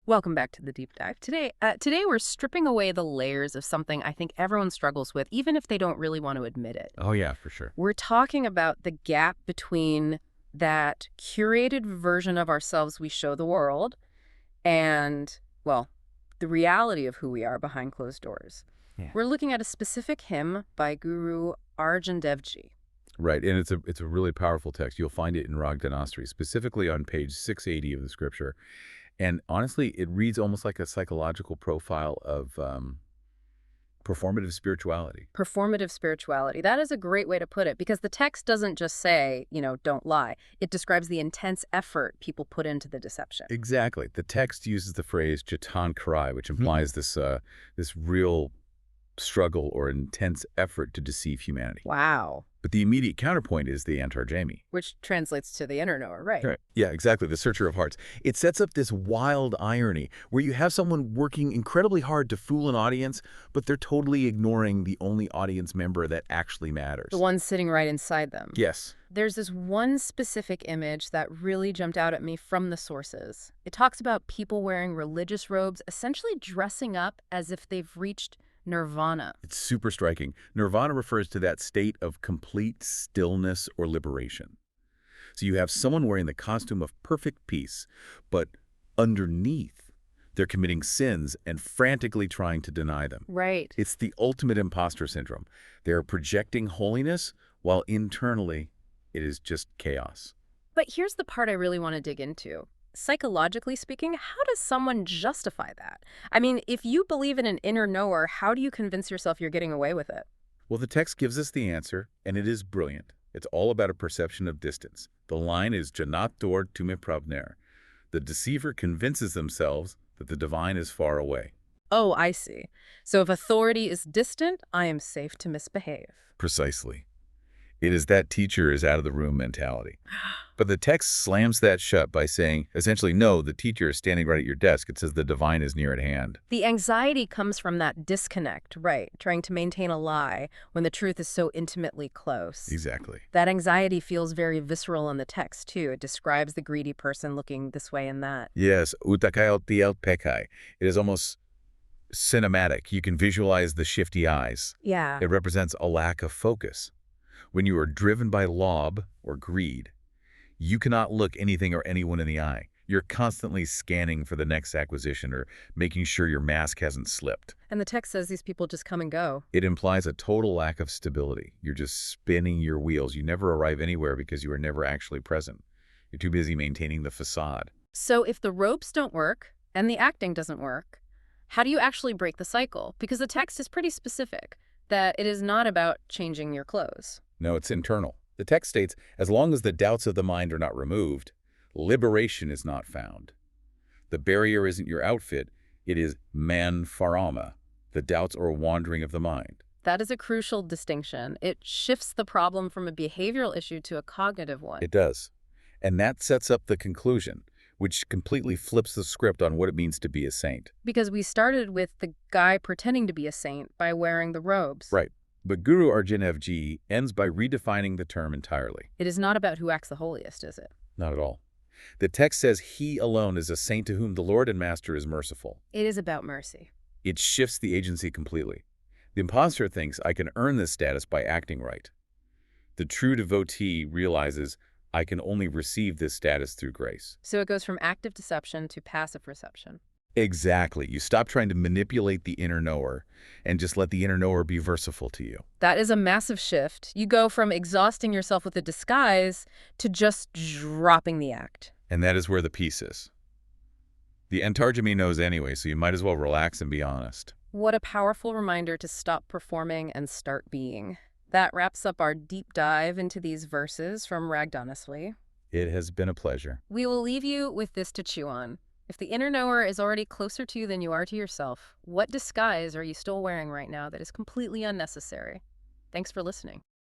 Welcome back to the deep dive. Today we're stripping away the layers of something I think everyone struggles with, even if they don't really want to admit it. Oh, yeah, for sure. We're talking about the gap between that curated version of ourselves we show the world and, well, the reality of who we are behind closed doors. Yeah. We're looking at a specific hymn by Guru Arjan Dev Ji. Right, and it's a really powerful text. You'll find it in Dhanaasaree, specifically on page 680 of the scripture. And honestly, it reads almost like a psychological profile of performative spirituality. Performative spirituality. That is a great way to put it, because the text doesn't just say, don't lie. It describes the intense effort people put into the deception. Exactly. The text uses the phrase jatan, karai, which implies this real struggle or intense effort to deceive humanity. Wow. But the immediate counterpoint is the tarajaamee. Which translates to the inner knower, right? Right. Yeah, exactly. The searcher of hearts. It sets up this wild irony where you have someone working incredibly hard to fool an audience, but they're totally ignoring the only audience member that actually matters. The one sitting right inside them. Yes. There's this one specific image that really jumped out at me from the sources. It talks about people wearing religious robes, essentially dressing up as if they've reached Nirvana. It's super striking. Nirvana refers to that state of complete stillness or liberation. So you have someone wearing the costume of perfect peace, but underneath, they're committing sins and frantically trying to deny them. Right. It's the ultimate imposter syndrome. They're projecting holiness while internally it is just chaos. But here's the part I really want to dig into. Psychologically speaking, how does someone justify that? I mean, if you believe in an inner knower, how do you convince yourself you're getting away with it? Well, the text gives us the answer, and it is brilliant. It's all about a perception of distance. The line is jaanat, dhoor, tumeh, prabh. The deceiver convinces themselves that the divine is far away. Oh, I see. So if authority is distant, I am safe to misbehave. Precisely. It is that teacher is out of the room mentality. But the text slams that shut by saying, essentially, no, the teacher is standing right at your desk. It says the divine is near at hand. The anxiety comes from that disconnect, right? Trying to maintain a lie when the truth is so intimately close. Exactly. That anxiety feels very visceral in the text, too. It describes the greedy person looking this way and that. Yes, bhekh. It is almost cinematic. You can visualize the shifty eyes. Yeah. It represents a lack of focus. When you are driven by lob or greed, you cannot look anything or anyone in the eye. You're constantly scanning for the next acquisition or making sure your mask hasn't slipped. And the text says these people just come and go. It implies a total lack of stability. You're just spinning your wheels. You never arrive anywhere because you are never actually present. You're too busy maintaining the facade. So if the ropes don't work and the acting doesn't work, how do you actually break the cycle? Because the text is pretty specific that it is not about changing your clothes. No, it's internal. The text states, as long as the doubts of the mind are not removed, liberation is not found. The barrier isn't your outfit, it is man farama, the doubts or wandering of the mind. That is a crucial distinction. It shifts the problem from a behavioral issue to a cognitive one. It does. And that sets up the conclusion, which completely flips the script on what it means to be a saint. Because we started with the guy pretending to be a saint by wearing the robes. Right. But Guru Arjan Dev Ji ends by redefining the term entirely. It is not about who acts the holiest, is it? Not at all. The text says he alone is a saint to whom the Lord and Master is merciful. It is about mercy. It shifts the agency completely. The imposter thinks, I can earn this status by acting right. The true devotee realizes, I can only receive this status through grace. So it goes from active deception to passive reception. Exactly. You stop trying to manipulate the inner knower and just let the inner knower be merciful to you. That is a massive shift. You go from exhausting yourself with a disguise to just dropping the act. And that is where the peace is. The Antarjami knows anyway, so you might as well relax and be honest. What a powerful reminder to stop performing and start being. That wraps up our deep dive into these verses from Dhanaasaree. It has been a pleasure. We will leave you with this to chew on. If the inner knower is already closer to you than you are to yourself, what disguise are you still wearing right now that is completely unnecessary? Thanks for listening.